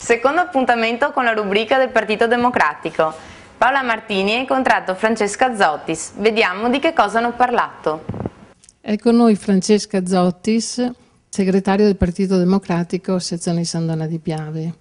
Secondo appuntamento con la rubrica del Partito Democratico. Paola Martini ha incontrato Francesca Zottis. Vediamo di che cosa hanno parlato. È con noi Francesca Zottis, segretario del Partito Democratico, sezione di San Donà di Piave.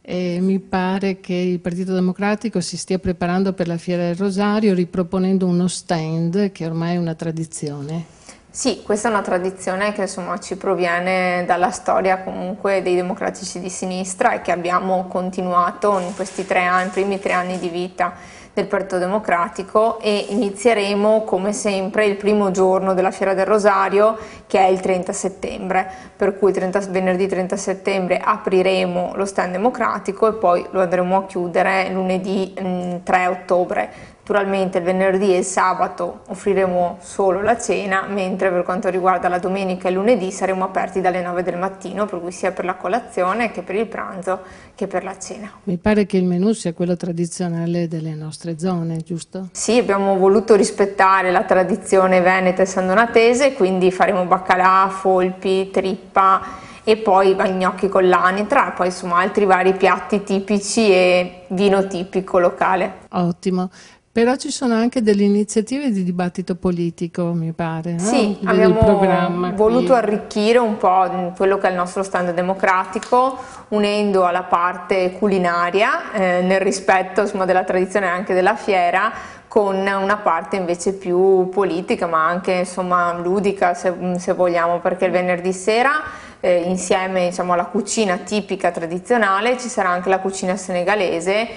E mi pare che il Partito Democratico si stia preparando per la Fiera del Rosario riproponendo uno stand che ormai è una tradizione. Sì, questa è una tradizione che insomma ci proviene dalla storia comunque dei democratici di sinistra e che abbiamo continuato in questi primi 3 anni di vita del Partito Democratico, e inizieremo come sempre il primo giorno della Fiera del Rosario, che è il 30 settembre, per cui venerdì 30 settembre apriremo lo stand democratico e poi lo andremo a chiudere lunedì 3 ottobre. Naturalmente il venerdì e il sabato offriremo solo la cena, mentre per quanto riguarda la domenica e il lunedì saremo aperti dalle 9 del mattino, per cui sia per la colazione che per il pranzo che per la cena. Mi pare che il menù sia quello tradizionale delle nostre zone, giusto? Sì, abbiamo voluto rispettare la tradizione veneta e sandonatese, quindi faremo baccalà, folpi, trippa e poi gnocchi con l'anitra, poi insomma altri vari piatti tipici e vino tipico locale. Ottimo. Però ci sono anche delle iniziative di dibattito politico, mi pare, no? Sì, abbiamo voluto arricchire un po' quello che è il nostro stand democratico, unendo alla parte culinaria, nel rispetto insomma, della tradizione anche della fiera, con una parte invece più politica, ma anche insomma ludica se vogliamo, perché il venerdì sera insieme diciamo, alla cucina tipica tradizionale ci sarà anche la cucina senegalese,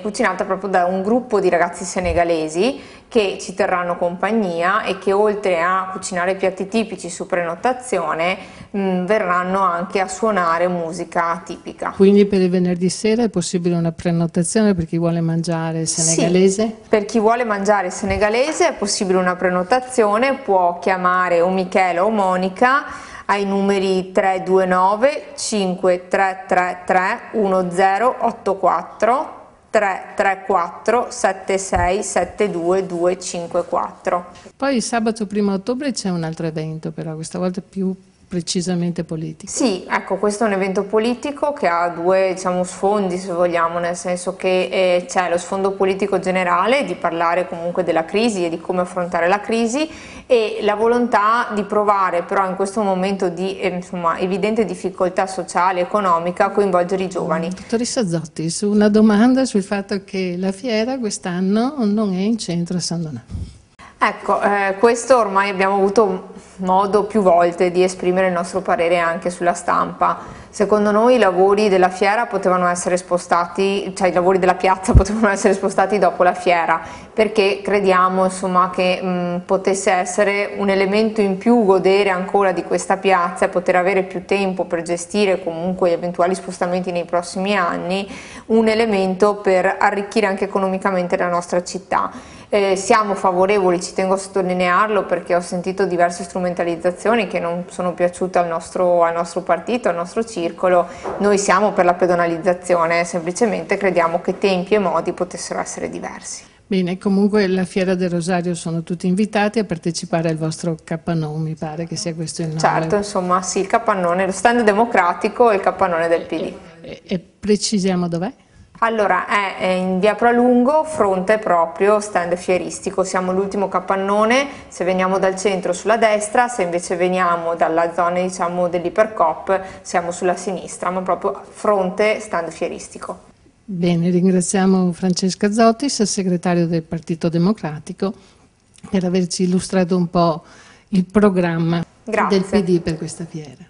cucinata proprio da un gruppo di ragazzi senegalesi che ci terranno compagnia e che oltre a cucinare piatti tipici su prenotazione verranno anche a suonare musica tipica. Quindi per il venerdì sera è possibile una prenotazione per chi vuole mangiare senegalese? Sì, per chi vuole mangiare senegalese è possibile una prenotazione, può chiamare o Michela o Monica ai numeri 329 5333 1084 334 76 72 254. Poi il sabato 1 ottobre c'è un altro evento, però questa volta più precisamente politico. Sì, ecco, questo è un evento politico che ha due diciamo, sfondi, se vogliamo, nel senso che c'è lo sfondo politico generale di parlare comunque della crisi e di come affrontare la crisi, e la volontà di provare però in questo momento di insomma, evidente difficoltà sociale e economica a coinvolgere i giovani. Dottoressa Zottis, una domanda sul fatto che la fiera quest'anno non è in centro a San Donà. Ecco, questo ormai abbiamo avuto modo più volte di esprimere il nostro parere anche sulla stampa. Secondo noi i lavori della fiera potevano essere spostati, cioè i lavori della piazza potevano essere spostati dopo la fiera, perché crediamo insomma che potesse essere un elemento in più godere ancora di questa piazza e poter avere più tempo per gestire comunque gli eventuali spostamenti nei prossimi anni, un elemento per arricchire anche economicamente la nostra città. Siamo favorevoli, ci tengo a sottolinearlo perché ho sentito diverse strumentalizzazioni che non sono piaciute al nostro partito, al nostro circolo. Noi siamo per la pedonalizzazione, semplicemente crediamo che tempi e modi potessero essere diversi. Bene, comunque la Fiera del Rosario sono tutti invitati a partecipare al vostro capannone, mi pare che sia questo il nome. Certo, insomma sì, il capannone, lo stand democratico e il capannone del PD. E precisiamo dov'è? Allora, è in via Pralungo, fronte proprio stand fieristico. Siamo l'ultimo capannone, se veniamo dal centro sulla destra, se invece veniamo dalla zona diciamo, dell'Ipercoop siamo sulla sinistra, ma proprio fronte stand fieristico. Bene, ringraziamo Francesca Zottis, segretario del Partito Democratico, per averci illustrato un po' il programma del PD per questa fiera.